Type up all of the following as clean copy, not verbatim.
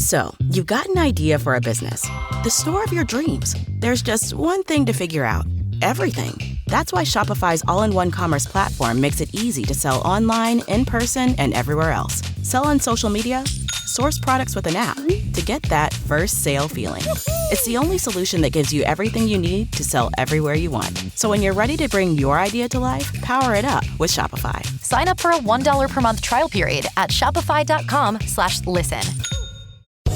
So, you've got an idea for a business, the store of your dreams. There's just one thing to figure out: everything. That's why Shopify's all-in-one commerce platform makes it easy to sell online, in person, and everywhere else. Sell on social media, source products with an app to get that first sale feeling. It's the only solution that gives you everything you need to sell everywhere you want. So when you're ready to bring your idea to life, power it up with Shopify. Sign up for a $1 per month trial period at shopify.com/listen.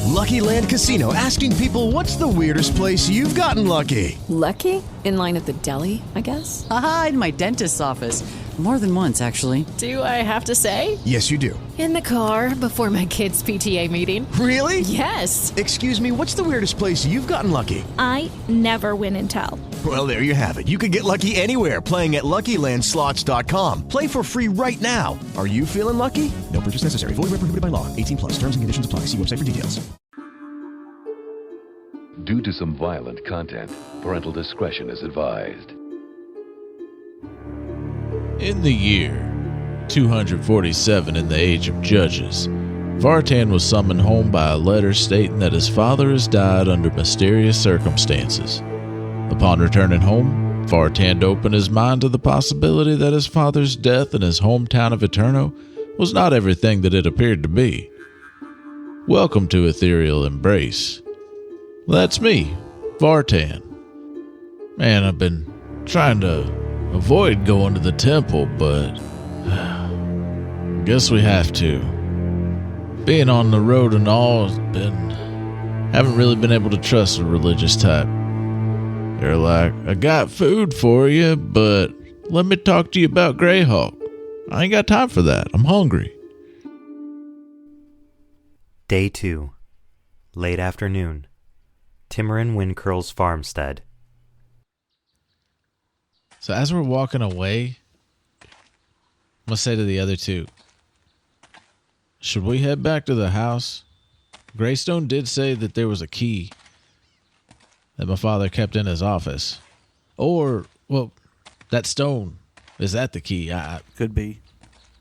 Lucky Land Casino, asking people, what's the weirdest place you've gotten lucky? Lucky? In line at the deli, I guess? Aha, in my dentist's office. More than once, actually. Do I have to say? Yes, you do. In the car before my kids' PTA meeting. Really? Yes. Excuse me, what's the weirdest place you've gotten lucky? I never win and tell. Well, there you have it. You can get lucky anywhere, playing at LuckyLandSlots.com. Play for free right now. Are you feeling lucky? No purchase necessary. Void where prohibited by law. 18+. Terms and conditions apply. See website for details. Due to some violent content, parental discretion is advised. In the year 247 in the age of judges, Vartan was summoned home by a letter stating that his father has died under mysterious circumstances. Upon returning home, Vartan opened his mind to the possibility that his father's death in his hometown of Eterno was not everything that it appeared to be. Welcome to Ethereal Embrace. That's me, Vartan. Man, I've been trying to avoid going to the temple, but I guess we have to. Being on the road and all haven't really been able to trust a religious type. They're like, I got food for you, but let me talk to you about Greyhawk. I ain't got time for that. I'm hungry. Day 2. Late afternoon. Timmoren Windcurl's farmstead. So as we're walking away, I'm going to say to the other two, should we head back to the house? Greystone did say that there was a key that my father kept in his office. Or, well, that stone, is that the key? Could be.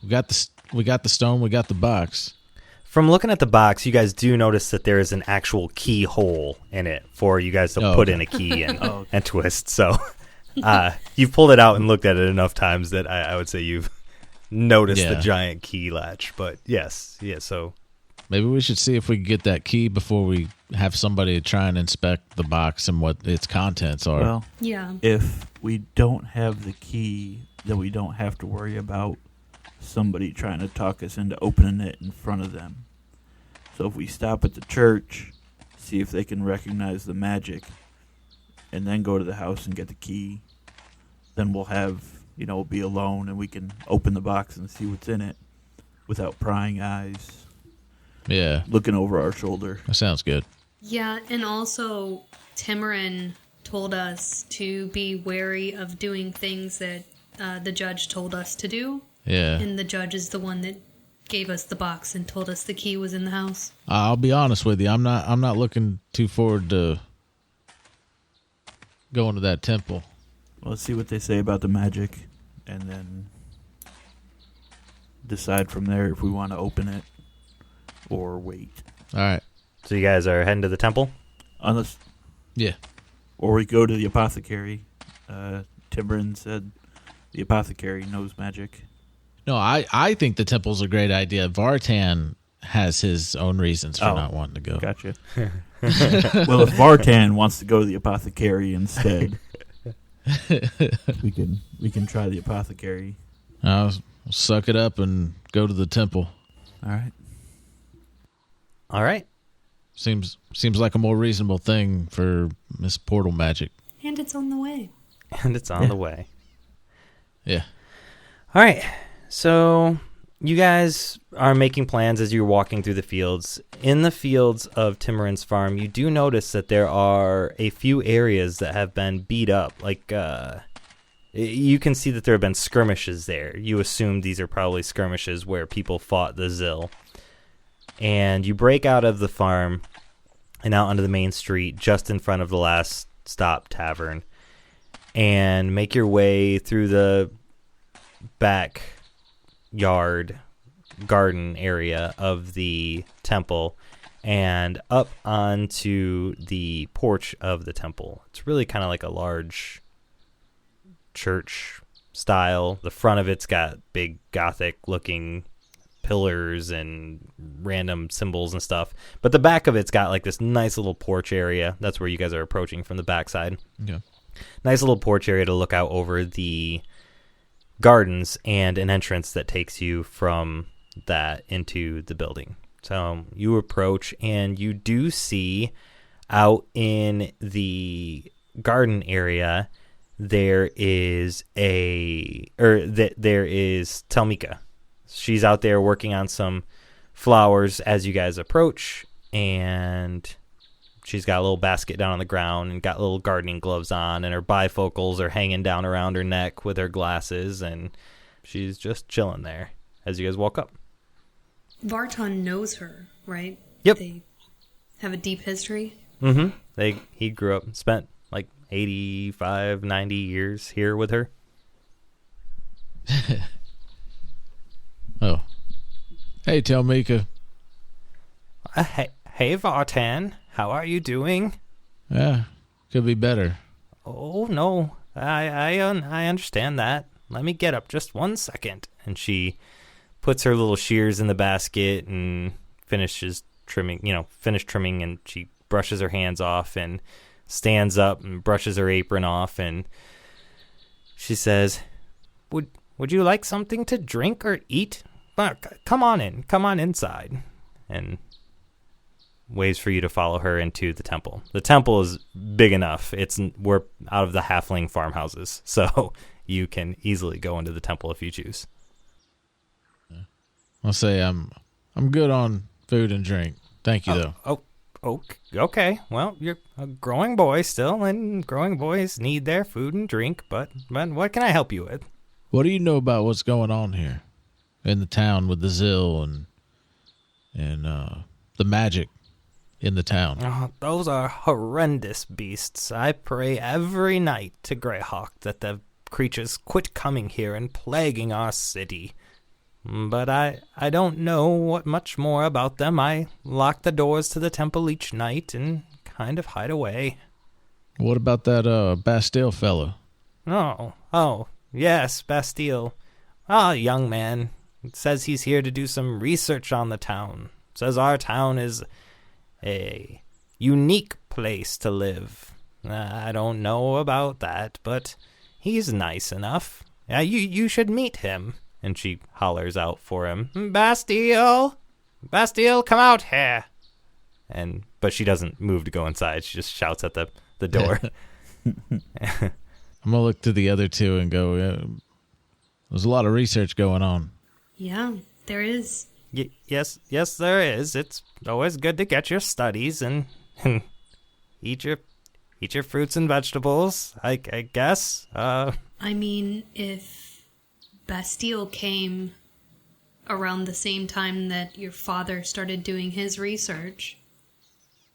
We got the stone, we got the box. From looking at the box, you guys do notice that there is an actual keyhole in it for you guys to put in a key and twist. So you've pulled it out and looked at it enough times that I would say you've noticed the giant key latch. But yes, so maybe we should see if we can get that key before we have somebody try and inspect the box and what its contents are. Well, Yeah. if we don't have the key, then we don't have to worry about somebody trying to talk us into opening it in front of them. So if we stop at the church, see if they can recognize the magic, and then go to the house and get the key, then we'll have, we'll be alone and we can open the box and see what's in it without prying eyes. Yeah. Looking over our shoulder. That sounds good. Yeah, and also Timmoren told us to be wary of doing things that the judge told us to do. Yeah. And the judge is the one that gave us the box and told us the key was in the house. I'll be honest with you. I'm not looking too forward to going to that temple. Well, let's see what they say about the magic, and then decide from there if we want to open it or wait. All right. So you guys are heading to the temple? Yeah. Or we go to the apothecary. Timmoren said the apothecary knows magic. No, I think the temple's a great idea. Vartan has his own reasons for not wanting to go. Gotcha. Well, if Vartan wants to go to the apothecary instead, we can try the apothecary. I'll suck it up and go to the temple. All right. Seems like a more reasonable thing for Miss Portal Magic. And it's on the way. And it's on the way. Yeah. All right. So you guys are making plans as you're walking through the fields. In the fields of Timmoren's farm, you do notice that there are a few areas that have been beat up. Like, you can see that there have been skirmishes there. You assume these are probably skirmishes where people fought the Zill. And you break out of the farm and out onto the main street just in front of the Last Stop Tavern and make your way through the backyard garden area of the temple and up onto the porch of the temple. It's really kind of like a large church style. The front of it's got big Gothic looking pillars and random symbols and stuff. But the back of it's got like this nice little porch area. That's where you guys are approaching from the backside. Yeah. Nice little porch area to look out over the gardens and an entrance that takes you from that into the building. So you approach and you do see out in the garden area there is Telmika. She's out there working on some flowers as you guys approach, and she's got a little basket down on the ground and got little gardening gloves on, and her bifocals are hanging down around her neck with her glasses, and she's just chilling there as you guys walk up. Vartan knows her, right? Yep. They have a deep history. Mm-hmm. He grew up, spent like 85, 90 years here with her. Oh. Hey, Telmika. Hey, Vartan. How are you doing? Yeah, could be better. Oh, no. I understand that. Let me get up just 1 second. And she puts her little shears in the basket and finished trimming, and she brushes her hands off and stands up and brushes her apron off, and she says, Would you like something to drink or eat? Come on inside. And ways for you to follow her into the temple. The temple is big enough. We're out of the halfling farmhouses, so you can easily go into the temple if you choose. I'll say I'm good on food and drink. Thank you, though. Okay. Well, you're a growing boy still, and growing boys need their food and drink, but what can I help you with? What do you know about what's going on here in the town with the Zill and the magic in the town? Oh, those are horrendous beasts. I pray every night to Greyhawk that the creatures quit coming here and plaguing our city. But I don't know what much more about them. I lock the doors to the temple each night and kind of hide away. What about that Bastille fellow? Oh, yes, Bastille. Young man. Says he's here to do some research on the town. Says our town is a unique place to live. I don't know about that, but he's nice enough. You should meet him. And she hollers out for him, Bastille, come out here. But she doesn't move to go inside. She just shouts at the door. I'm going to look to the other two and go, there's a lot of research going on. Yeah, there is. Yes, there is. It's always good to get your studies and eat your fruits and vegetables, I guess. I mean, if Bastille came around the same time that your father started doing his research,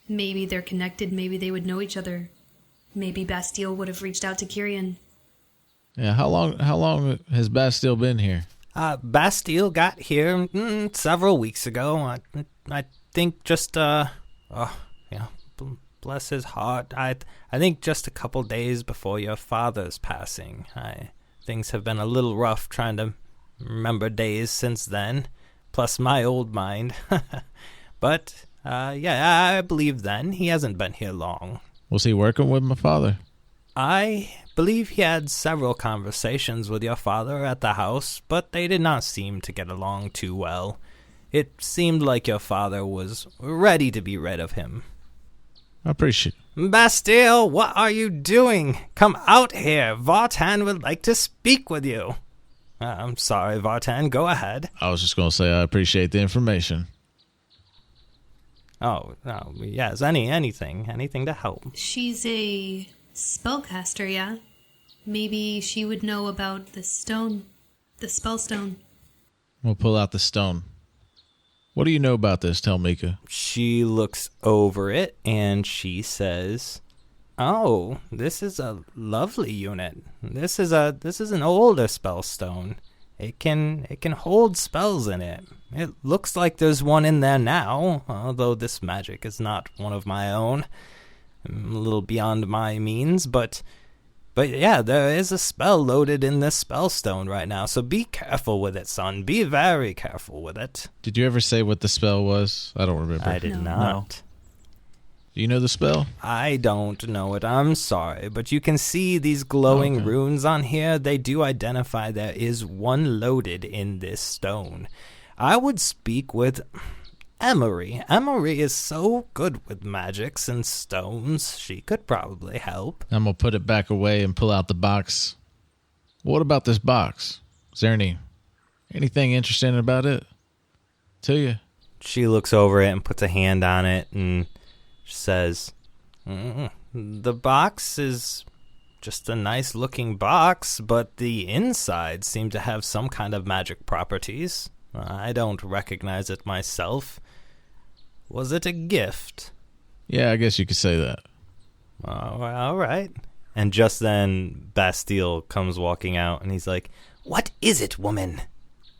maybe they're connected, maybe they would know each other. Maybe Bastille would have reached out to Kyrian. Yeah, how long has Bastille been here? Bastille got here several weeks ago. I think just bless his heart. I think just a couple days before your father's passing. Things have been a little rough trying to remember days since then, plus my old mind. But I believe then he hasn't been here long. Was he working with my father? I believe he had several conversations with your father at the house, but they did not seem to get along too well. It seemed like your father was ready to be rid of him. I appreciate it. Bastille, what are you doing? Come out here. Vartan would like to speak with you. I'm sorry, Vartan. Go ahead. I was just going to say I appreciate the information. Oh, yes, anything to help. She's a spellcaster, yeah? Maybe she would know about the stone, the spell stone. We'll pull out the stone. What do you know about this, Telmika? She looks over it and she says, "Oh, this is a lovely unit. This is an older spell stone. it can hold spells in it. It looks like there's one in there now, although this magic is not one of my own. I'm a little beyond my means, but yeah, there is a spell loaded in this spellstone right now, so be careful with it, son. Be very careful with it. Did you ever say what the spell was? I don't remember. I did not. Do you know the spell? I don't know it. I'm sorry, but you can see these glowing runes on here. They do identify there is one loaded in this stone. I would speak with Emery. Emery is so good with magics and stones. She could probably help. I'm going to put it back away and pull out the box. What about this box? Is there anything interesting about it to you? She looks over it and puts a hand on it and says, the box is just a nice looking box, but the inside seemed to have some kind of magic properties. I don't recognize it myself. Was it a gift? Yeah, I guess you could say that. All right. And just then, Bastille comes walking out, and he's like, "What is it, woman?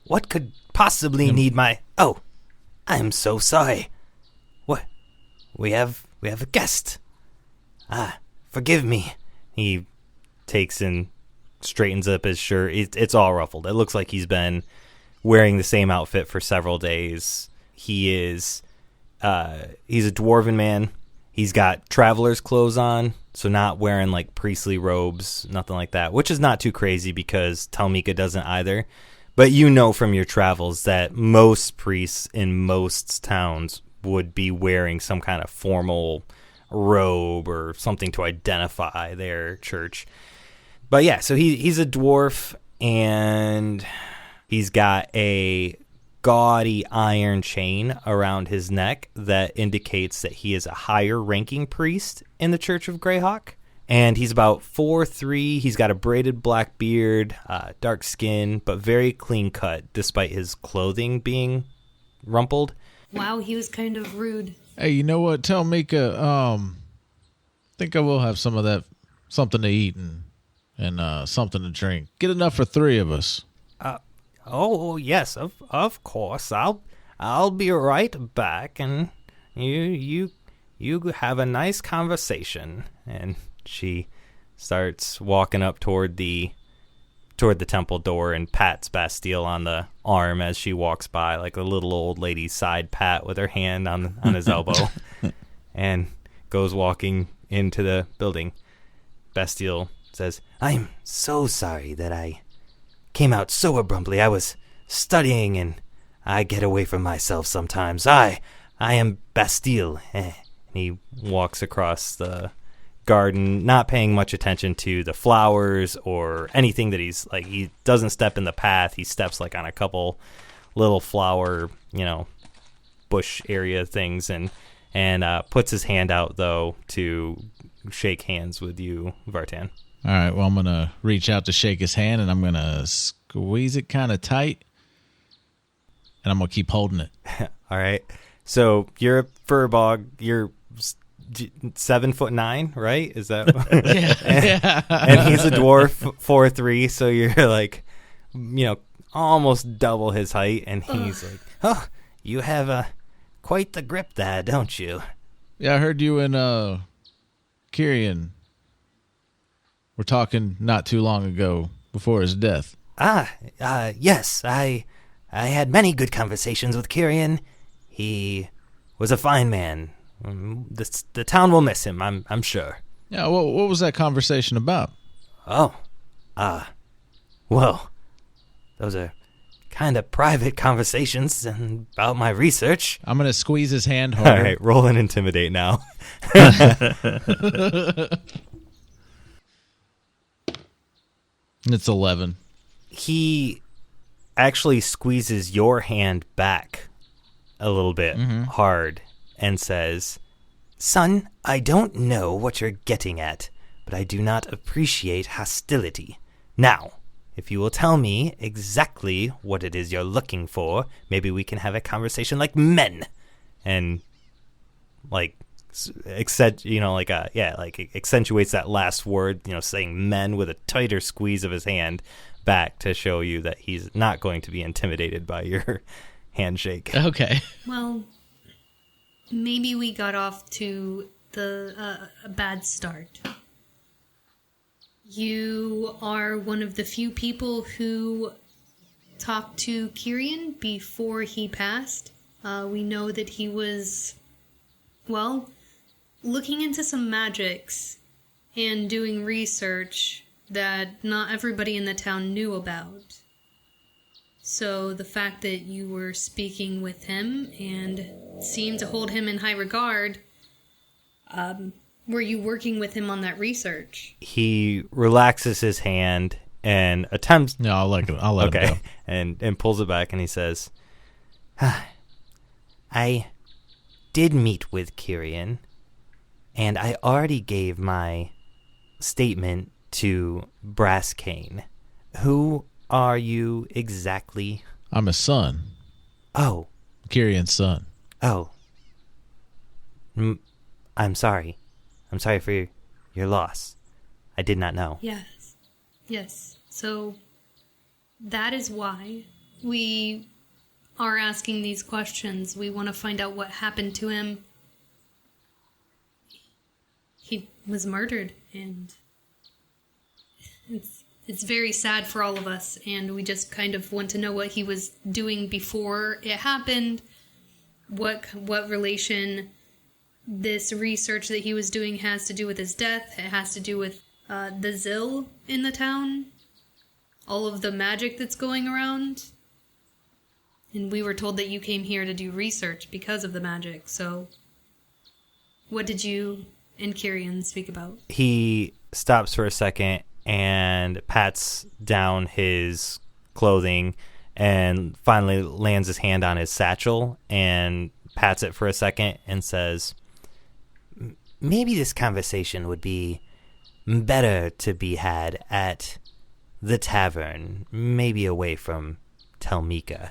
What could possibly need my... Oh, I'm so sorry. What? We have a guest. Forgive me." He takes and straightens up his shirt. It's all ruffled. It looks like he's been wearing the same outfit for several days. He's a dwarven man. He's got traveler's clothes on, so not wearing like priestly robes, nothing like that, which is not too crazy because Telmika doesn't either. But you know from your travels that most priests in most towns would be wearing some kind of formal robe or something to identify their church. But yeah, so he's a dwarf, and he's got a gaudy iron chain around his neck that indicates that he is a higher ranking priest in the Church of Greyhawk. And he's about 4'3". He's got a braided black beard, dark skin, but very clean cut despite his clothing being rumpled. Wow, he was kind of rude. Hey, you know what? Tell Mika, think I will have some of that, something to eat and something to drink. Get enough for 3 of us. Oh yes, of course. I'll be right back, and you have a nice conversation. And she starts walking up toward the temple door and pats Bastille on the arm as she walks by, like a little old lady side pat with her hand on his elbow, and goes walking into the building. Bastille says, "I'm so sorry that I came out so abruptly. I was studying, and I get away from myself sometimes. I am Bastille." And he walks across the garden, not paying much attention to the flowers or anything that he's like. He doesn't step in the path. He steps like on a couple little flower, bush area things, and puts his hand out though to shake hands with you, Vartan. All right, well, I'm going to reach out to shake his hand, and I'm going to squeeze it kind of tight, and I'm going to keep holding it. All right. So you're a furbog. You're 7'9", right? Is that? Yeah. And he's a dwarf, 4'3", so you're like, almost double his height, and he's like, "Oh, you have quite the grip there, don't you?" Yeah, I heard you and Kyrian were talking not too long ago before his death. Yes, I had many good conversations with Kyrian. He was a fine man. The town will miss him, I'm sure. Yeah, what was that conversation about? Well, those are kind of private conversations about my research. I'm going to squeeze his hand harder. All right, roll and intimidate now. It's 11. He actually squeezes your hand back a little bit hard and says, "Son, I don't know what you're getting at, but I do not appreciate hostility. Now, if you will tell me exactly what it is you're looking for, maybe we can have a conversation like men." And, accentuates that last word, saying men with a tighter squeeze of his hand back to show you that he's not going to be intimidated by your handshake. Okay. Well, maybe we got off to a bad start. You are one of the few people who talked to Kyrian before he passed. We know that he was, looking into some magics and doing research that not everybody in the town knew about. So the fact that you were speaking with him and seemed to hold him in high regard, were you working with him on that research? He relaxes his hand and attempts... No, I'll let him go. And pulls it back and he says, I did meet with Kyrian, and I already gave my statement to Brass Cane. Who are you exactly? I'm his son. Oh. Kyrian's son. Oh. I'm sorry. I'm sorry for your loss. I did not know. Yes. So that is why we are asking these questions. We want to find out what happened to him. He was murdered, and it's very sad for all of us, and we just kind of want to know what he was doing before it happened, what relation this research that he was doing has to do with his death. It has to do with the Zill in the town, all of the magic that's going around. And we were told that you came here to do research because of the magic. So what did you and Kyrian speak about? He stops for a second and pats down his clothing and finally lands his hand on his satchel and pats it for a second and says, maybe this conversation would be better to be had at the tavern, maybe away from Telmika.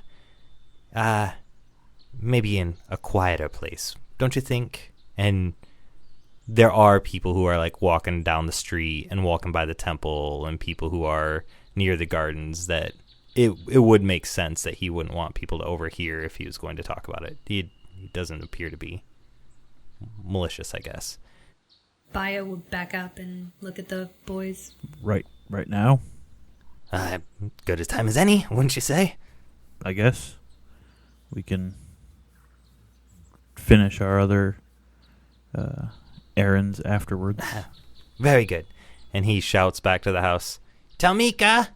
Maybe in a quieter place, don't you think? And there are people who are like walking down the street and walking by the temple and people who are near the gardens that it would make sense that he wouldn't want people to overhear if he was going to talk about it. He doesn't appear to be malicious, I guess. Baya would back up and look at the boys. Right now? Good as time as any, wouldn't you say? I guess. We can finish our other errands afterwards. Very good. And he shouts back to the house, Telmika,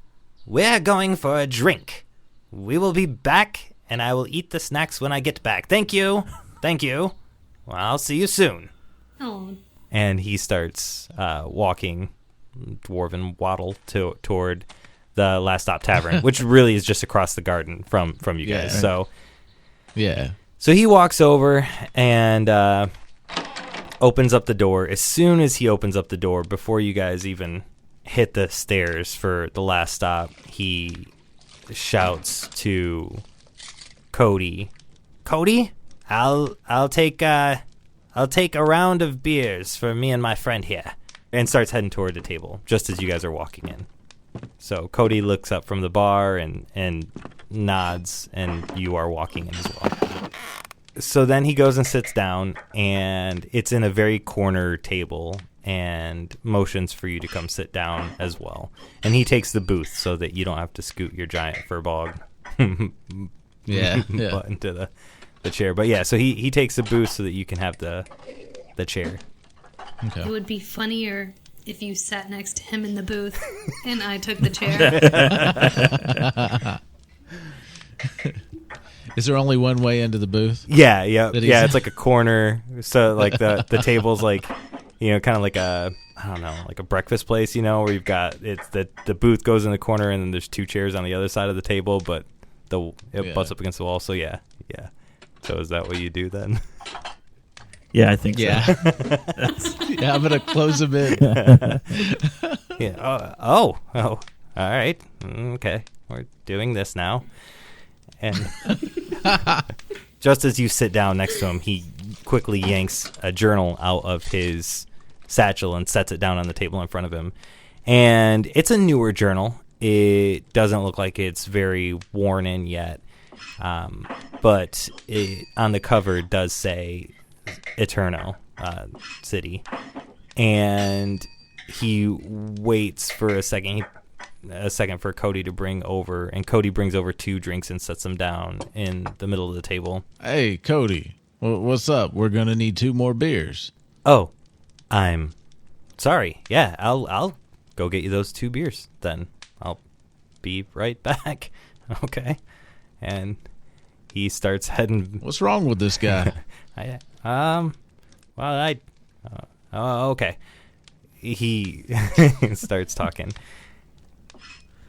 we're going for a drink. We will be back, and I will eat the snacks when I get back. Thank you. Well, I'll see you soon. Oh. And he starts walking, dwarven waddle toward the Last Stop Tavern, which really is just across the garden from you guys. Right. So, yeah. So he walks over and opens up the door. As soon as he opens up the door, before you guys even hit the stairs for the last stop, he shouts to Cody, I'll take a round of beers for me and my friend here, and starts heading toward the table just as you guys are walking in. So Cody looks up from the bar and nods, and you are walking in as well. So then he goes and sits down, and it's in a very corner table, and motions for you to come sit down as well. And he takes the booth so that you don't have to scoot your giant furbog butt into the chair. But yeah, so he takes the booth so that you can have the chair. Okay. It would be funnier if you sat next to him in the booth and I took the chair. Is there only one way into the booth? Yeah. It's like a corner. So like the table's like, kind of like a, I don't know, like a breakfast place, where you've got the booth goes in the corner and then there's two chairs on the other side of the table, but it butts up against the wall. So yeah. So is that what you do then? Yeah, I think so. Yeah, I'm gonna close them in. Yeah. Oh. All right. Okay. We're doing this now. And just as you sit down next to him, he quickly yanks a journal out of his satchel and sets it down on the table in front of him. And it's a newer journal. It doesn't look like it's very worn in yet. But on the cover it does say Eterno city. And he waits for a second for Cody to bring over, and Cody brings over 2 drinks and sets them down in the middle of the table. Hey, Cody, what's up? We're going to need 2 more beers. Oh, I'm sorry. Yeah, I'll go get you those 2 beers then. I'll be right back. Okay. And he starts heading. What's wrong with this guy? Okay. He starts talking.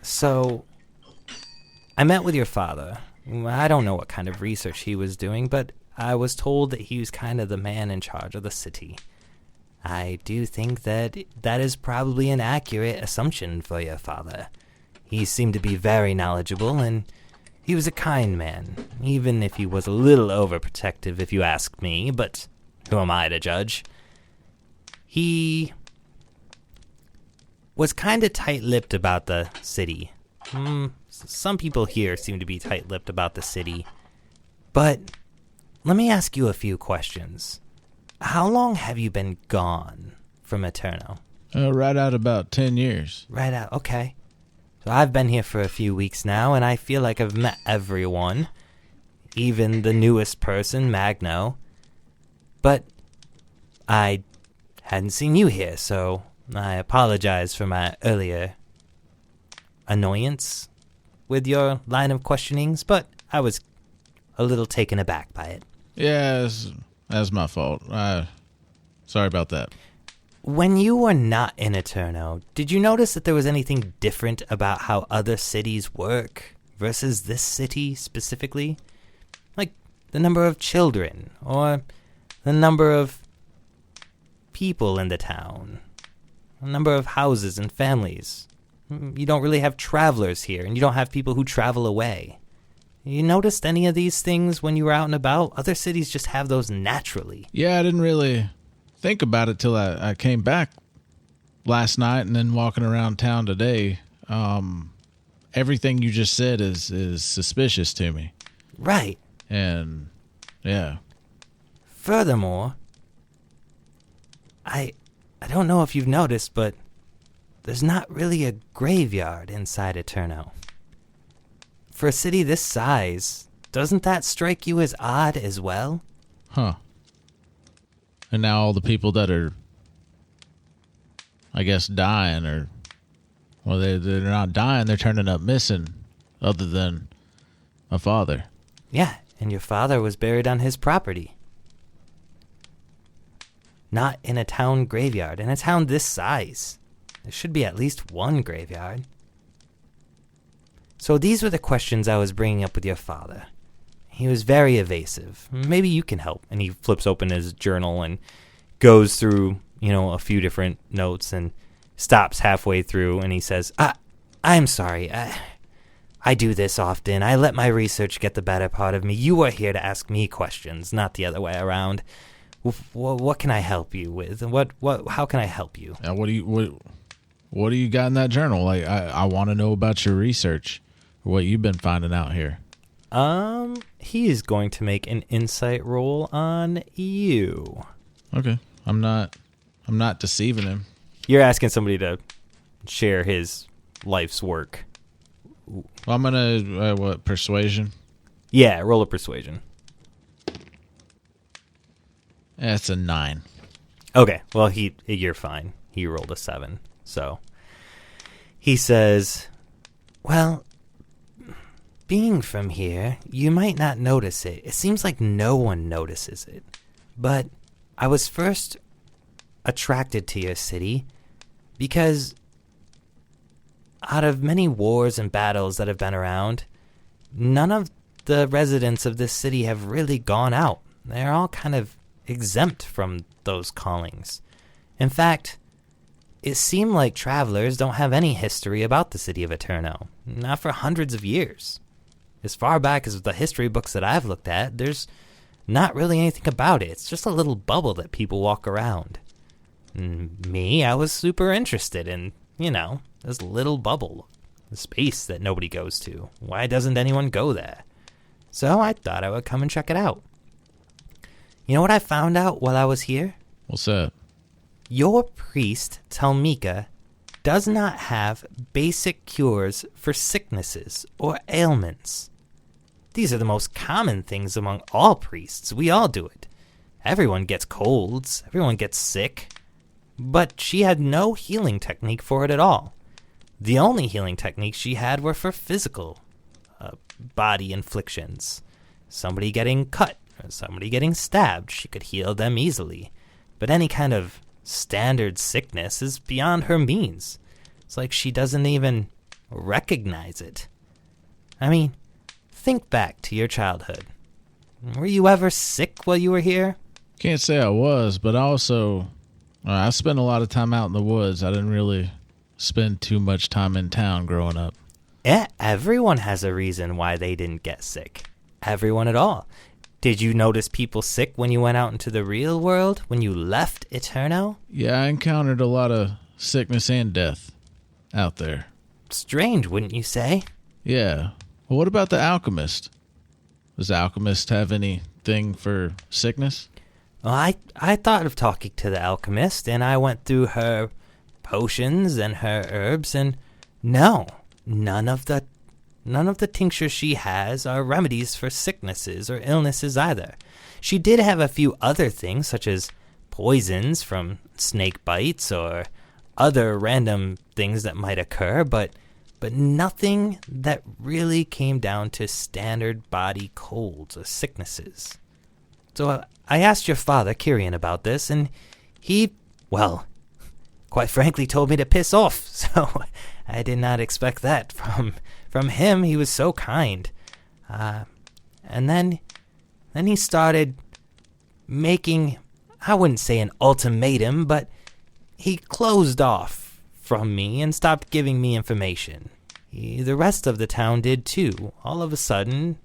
So, I met with your father. I don't know what kind of research he was doing, but I was told that he was kind of the man in charge of the city. I do think that is probably an accurate assumption for your father. He seemed to be very knowledgeable, and he was a kind man, even if he was a little overprotective, if you ask me, but who am I to judge? He was kind of tight-lipped about the city. Some people here seem to be tight-lipped about the city. But let me ask you a few questions. How long have you been gone from Eterno? Right out about 10 years. Right out, okay. So I've been here for a few weeks now, and I feel like I've met everyone. Even the newest person, Magno. But I hadn't seen you here, so I apologize for my earlier annoyance with your line of questionings, but I was a little taken aback by it. Yeah, that's my fault. Sorry about that. When you were not in Eterno, did you notice that there was anything different about how other cities work versus this city specifically? Like the number of children, or the number of people in the town, the number of houses and families. You don't really have travelers here, and you don't have people who travel away. You noticed any of these things when you were out and about? Other cities just have those naturally. Yeah, I didn't really think about it till I came back last night and then walking around town today. Everything you just said is suspicious to me. Right. And, yeah. Furthermore, I don't know if you've noticed, but there's not really a graveyard inside Eterno. For a city this size, doesn't that strike you as odd as well? Huh. And now all the people that are, I guess, dying or, well, they're not dying, they're turning up missing, other than my father. Yeah, and your father was buried on his property. Not in a town graveyard. In a town this size, there should be at least one graveyard. So these were the questions I was bringing up with your father. He was very evasive. Maybe you can help. And he flips open his journal and goes through, a few different notes and stops halfway through and he says, I'm sorry. I do this often. I let my research get the better part of me. You are here to ask me questions, not the other way around. What can I help you with? How can I help you? What do you got in that journal? Like, I want to know about your research, what you've been finding out here. He is going to make an insight roll on you. Okay. I'm not deceiving him. You're asking somebody to share his life's work. Well, I'm gonna persuasion? Yeah, roll a persuasion. That's a 9. Okay, well you're fine. He rolled a 7. So he says, well, being from here, you might not notice it. It seems like no one notices it. But I was first attracted to your city because out of many wars and battles that have been around, none of the residents of this city have really gone out. They're all kind of exempt from those callings. In fact, it seemed like travelers don't have any history about the city of Eterno, not for hundreds of years. As far back as the history books that I've looked at, there's not really anything about it. It's just a little bubble that people walk around. And me, I was super interested in, this little bubble, the space that nobody goes to. Why doesn't anyone go there? So I thought I would come and check it out. You know what I found out while I was here? What's that? Your priest, Telmika, does not have basic cures for sicknesses or ailments. These are the most common things among all priests. We all do it. Everyone gets colds. Everyone gets sick. But she had no healing technique for it at all. The only healing techniques she had were for physical body inflictions. Somebody getting cut or somebody getting stabbed, she could heal them easily. But any kind of standard sickness is beyond her means. It's like she doesn't even recognize it. I mean, think back to your childhood. Were you ever sick while you were here? Can't say I was, but I spent a lot of time out in the woods. I didn't really spend too much time in town growing up. Yeah, everyone has a reason why they didn't get sick. Everyone at all. Did you notice people sick when you went out into the real world, when you left Eterno? Yeah, I encountered a lot of sickness and death out there. Strange, wouldn't you say? Yeah. Well, what about the alchemist? Does the alchemist have anything for sickness? Well, I thought of talking to the alchemist, and I went through her potions and her herbs, and no, none of the tinctures she has are remedies for sicknesses or illnesses either. She did have a few other things, such as poisons from snake bites or other random things that might occur, but nothing that really came down to standard body colds or sicknesses. So I asked your father, Kyrian, about this, and he, well, quite frankly told me to piss off. So I did not expect that from him. He was so kind. And then he started making, I wouldn't say an ultimatum, but he closed off from me and stopped giving me information. The rest of the town did too. All of a sudden,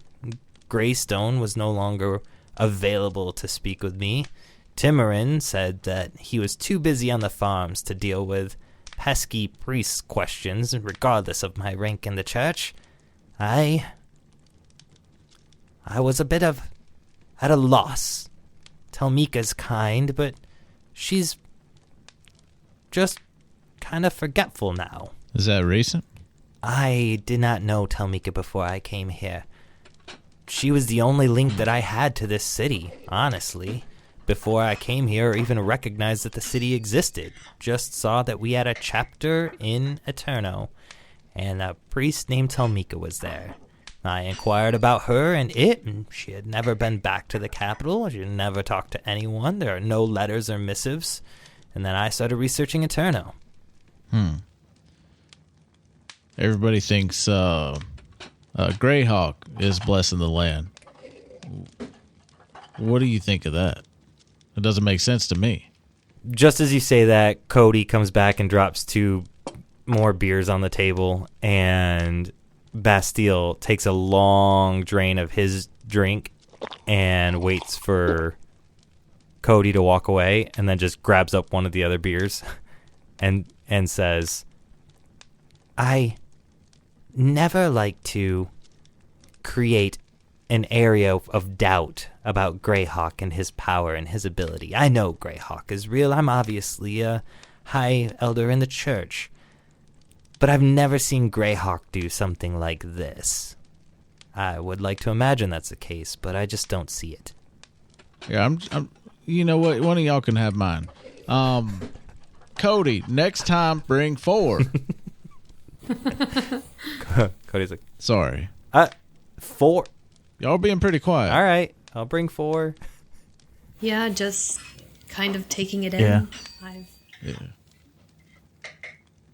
Greystone was no longer available to speak with me. Timmoren said that he was too busy on the farms to deal with pesky priest questions, regardless of my rank in the church. I was a bit at a loss. Telmika's kind, but she's just kind of forgetful now. Is that recent? I did not know Telmika before I came here. She was the only link that I had to this city, honestly. Before I came here or even recognized that the city existed. Just saw that we had a chapter in Eterno, and a priest named Telmika was there. I inquired about her and she had never been back to the capital. She had never talked to anyone. There are no letters or missives. And then I started researching Eterno. Everybody thinks Greyhawk is blessing the land. What do you think of that? It doesn't make sense to me. Just as you say that, Cody comes back and drops 2 more beers on the table, and Bastille takes a long drain of his drink and waits for Cody to walk away, and then just grabs up one of the other beers and says, I never like to create an area of doubt about Greyhawk and his power and his ability. I know Greyhawk is real. I'm obviously a high elder in the church. But I've never seen Greyhawk do something like this. I would like to imagine that's the case, but I just don't see it. Yeah, I'm you know what? One of y'all can have mine. Cody, next time bring 4. Cody's like, sorry. 4? Y'all being pretty quiet. All right, I'll bring 4. Yeah, just kind of taking it in. Yeah.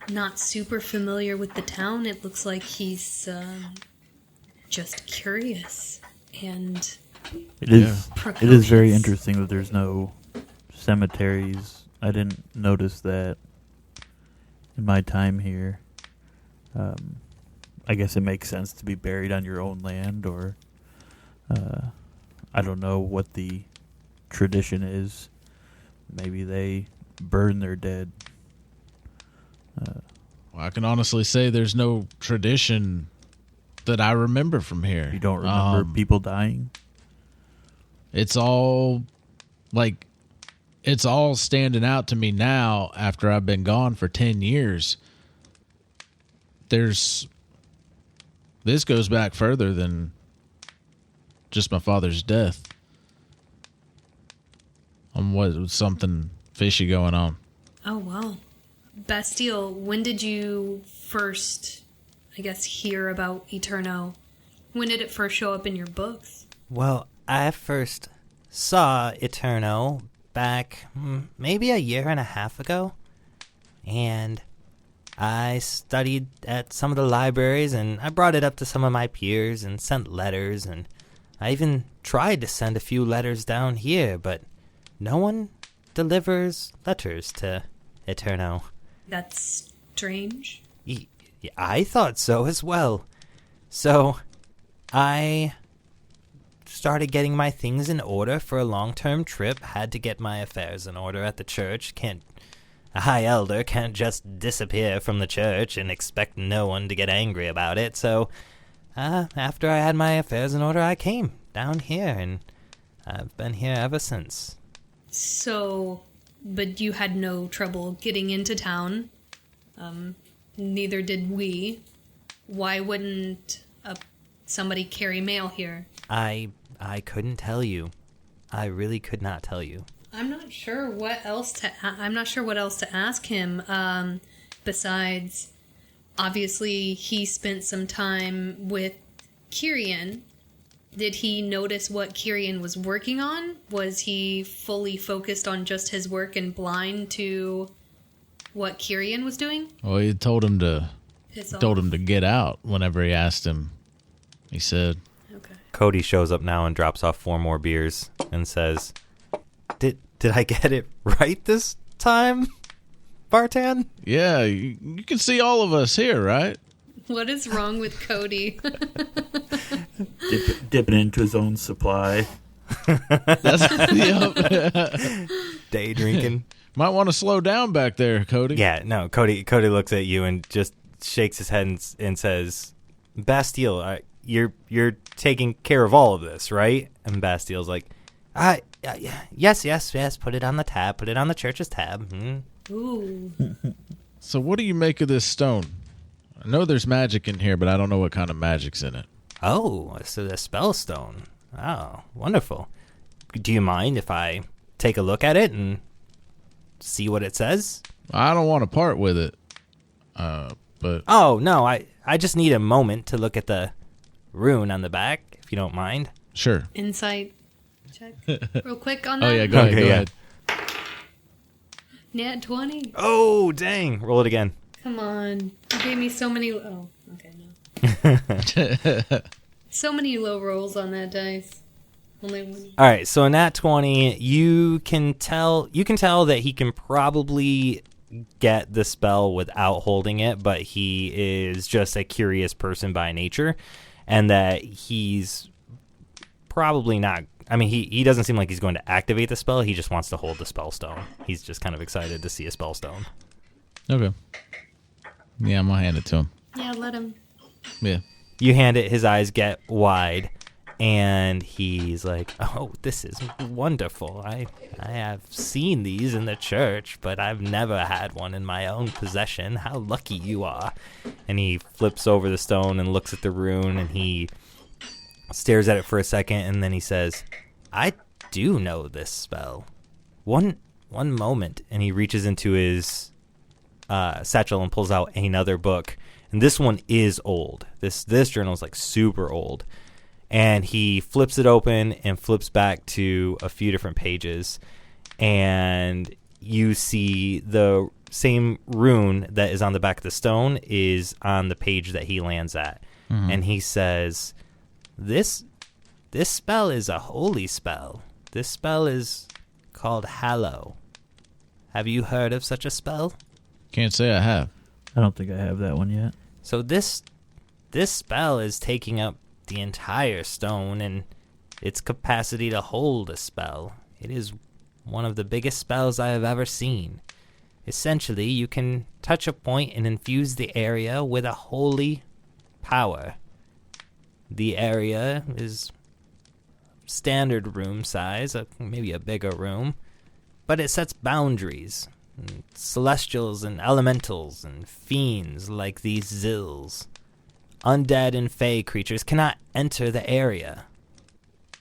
I'm not super familiar with the town. It looks like he's just curious and It is precocious. very interesting that there's no cemeteries. I didn't notice that in my time here. I guess it makes sense to be buried on your own land or I don't know what the tradition is. Maybe they burn their dead. Well, I can honestly say there's no tradition that I remember from here. You don't remember people dying? It's all standing out to me now after I've been gone for 10 years. This goes back further than just my father's death. Was something fishy going on. Oh, wow. Bastille, when did you first, I guess, hear about Eterno? When did it first show up in your books? Well, I first saw Eterno back maybe a year and a half ago. And I studied at some of the libraries, and I brought it up to some of my peers and sent letters, and I even tried to send a few letters down here, but no one delivers letters to Eterno. That's strange. I thought so as well. So I started getting my things in order for a long-term trip. Had to get my affairs in order at the church. A high elder can't just disappear from the church and expect no one to get angry about it. So after I had my affairs in order, I came down here, and I've been here ever since. So, but you had no trouble getting into town. Neither did we. Why wouldn't somebody carry mail here? I couldn't tell you. I really could not tell you. I'm not sure what else to ask him. Besides, obviously, he spent some time with Kyrian. Did he notice what Kyrian was working on? Was he fully focused on just his work and blind to what Kyrian was doing? Well, he told him to get out whenever he asked him. He said. Okay. Cody shows up now and drops off 4 more beers and says, Did I get it right this time, Vartan? Yeah, you can see all of us here, right? What is wrong with Cody? Dipping into his own supply. Day drinking. Might want to slow down back there, Cody. Yeah, no, Cody looks at you and just shakes his head and says, Bastille, you're taking care of all of this, right? And Bastille's like, yes, put it on the tab, put it on the church's tab. Ooh. So what do you make of this stone? I know there's magic in here, but I don't know what kind of magic's in it. Oh, so the spell stone. Oh, wonderful. Do you mind if I take a look at it and see what it says? I don't want to part with it, but... Oh, no, I just need a moment to look at the rune on the back, if you don't mind. Sure. Insight check real quick on that. Oh, yeah, go ahead. Nat 20. Oh, dang. Roll it again. Come on. You gave me so many... Oh, okay, no. So many low rolls on that dice. Only one. All right, so in that 20, you can tell that he can probably get the spell without holding it, but he is just a curious person by nature, and that he's probably not... I mean, he doesn't seem like he's going to activate the spell. He just wants to hold the spell stone. He's just kind of excited to see a spell stone. Okay. Yeah, I'm going to hand it to him. Yeah, let him. Yeah. You hand it, his eyes get wide, and he's like, oh, this is wonderful. I have seen these in the church, but I've never had one in my own possession. How lucky you are. And he flips over the stone and looks at the rune, and he stares at it for a second, and then he says, I do know this spell. One moment. And he reaches into his satchel and pulls out another book. And this one is old. This journal is like super old. And he flips it open and flips back to a few different pages. And you see the same rune that is on the back of the stone is on the page that he lands at. Mm-hmm. And he says, This spell is a holy spell. This spell is called Hallow. Have you heard of such a spell? Can't say I have. I don't think I have that one yet. So this spell is taking up the entire stone, and its capacity to hold a spell. It is one of the biggest spells I have ever seen. Essentially, you can touch a point and infuse the area with a holy power. The area is standard room size, maybe a bigger room, but it sets boundaries. Celestials and elementals and fiends like these zills. Undead and fey creatures cannot enter the area,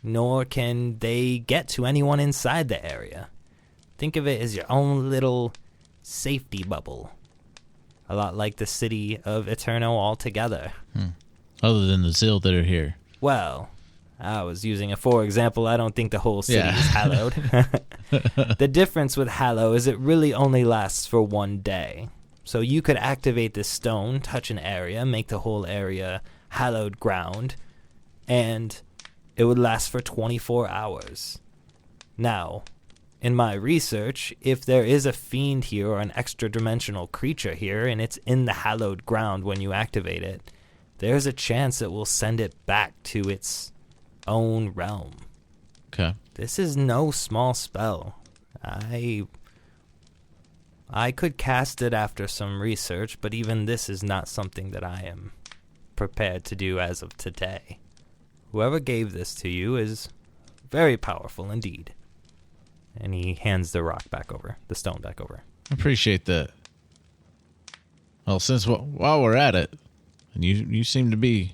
nor can they get to anyone inside the area. Think of it as your own little safety bubble. A lot like the city of Eterno altogether. Other than the Zill that are here. Well, I was using a for example. I don't think the whole city is hallowed. The difference with Hallow is it really only lasts for one day. So you could activate this stone, touch an area, make the whole area hallowed ground, and it would last for 24 hours. Now, in my research, if there is a fiend here or an extra-dimensional creature here, and it's in the hallowed ground when you activate it, there's a chance it will send it back to its own realm. Okay. This is no small spell. I could cast it after some research, but even this is not something that I am prepared to do as of today. Whoever gave this to you is very powerful indeed. And he hands the stone back over. I appreciate that. Well, while we're at it, and you seem to be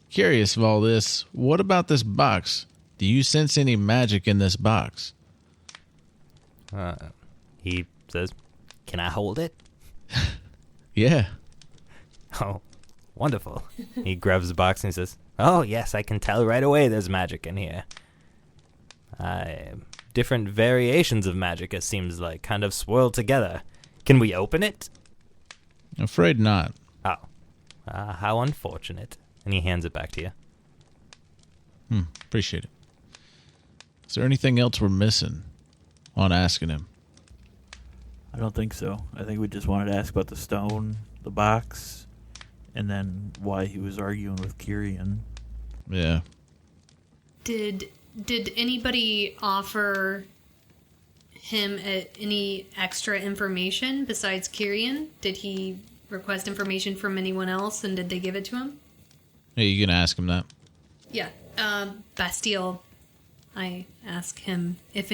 curious of all this, what about this box? Do you sense any magic in this box? He says, "Can I hold it?" Yeah. Oh, wonderful. He grabs the box and he says, "Oh, yes, I can tell right away there's magic in here. Different variations of magic, it seems like, kind of swirled together. Can we open it?" Afraid not. Oh, how unfortunate. And he hands it back to you. Appreciate it. Is there anything else we're missing on asking him? I don't think so. I think we just wanted to ask about the stone, the box, and then why he was arguing with Kyrian. Yeah. Did anybody offer him any extra information besides Kyrian? Did he request information from anyone else, and did they give it to him? Hey, you gonna ask him that? Yeah. Bastille. I ask him if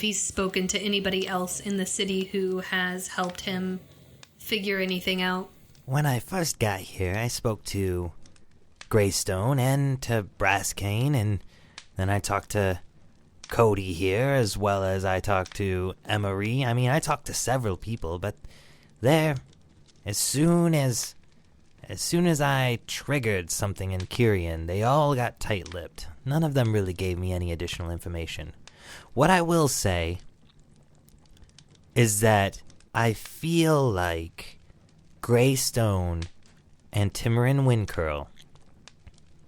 he's spoken to anybody else in the city who has helped him figure anything out. When I first got here, I spoke to Greystone and to Brasscane, and then I talked to Cody here, as well as I talked to Emery. I mean, I talked to several people, but as soon as I triggered something in Kyrian, they all got tight-lipped. None of them really gave me any additional information. What I will say is that I feel like Greystone and Timmoren Windcurl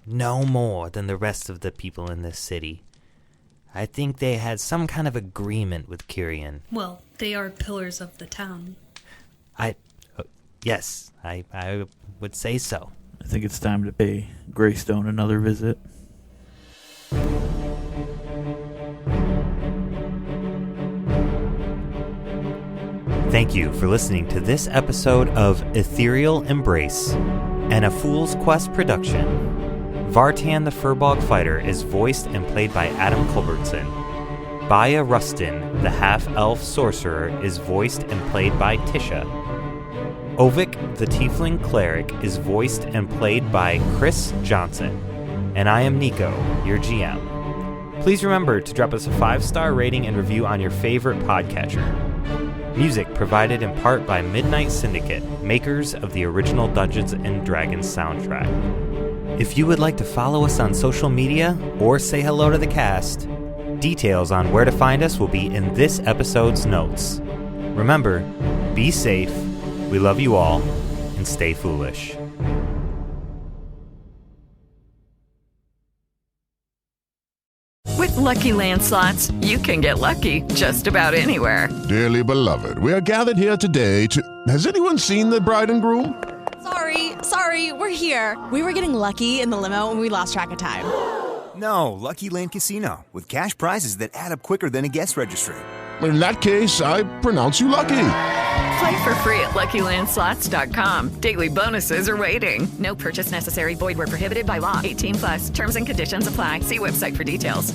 know more than the rest of the people in this city. I think they had some kind of agreement with Kyrian. Well, they are pillars of the town. Yes, I would say so. I think it's time to pay Greystone another visit. Thank you for listening to this episode of Ethereal Embrace, an A Fool's Quest production. Vartan the Furbog Fighter is voiced and played by Adam Culbertson. Baya Rustin, the half-elf sorcerer, is voiced and played by Tisha. Ovyck, the Tiefling Cleric, is voiced and played by Chris Johnson. And I am Nico, your GM. Please remember to drop us a 5-star rating and review on your favorite podcatcher. Music provided in part by Midnight Syndicate, makers of the original Dungeons & Dragons soundtrack. If you would like to follow us on social media or say hello to the cast, details on where to find us will be in this episode's notes. Remember, be safe, we love you all, and stay foolish. With Lucky Land Slots, you can get lucky just about anywhere. Dearly beloved, we are gathered here today to... Has anyone seen the bride and groom? Sorry, we're here. We were getting lucky in the limo and we lost track of time. No, Lucky Land Casino, with cash prizes that add up quicker than a guest registry. In that case, I pronounce you lucky. Play for free at LuckyLandSlots.com. Daily bonuses are waiting. No purchase necessary. Void where prohibited by law. 18+. Terms and conditions apply. See website for details.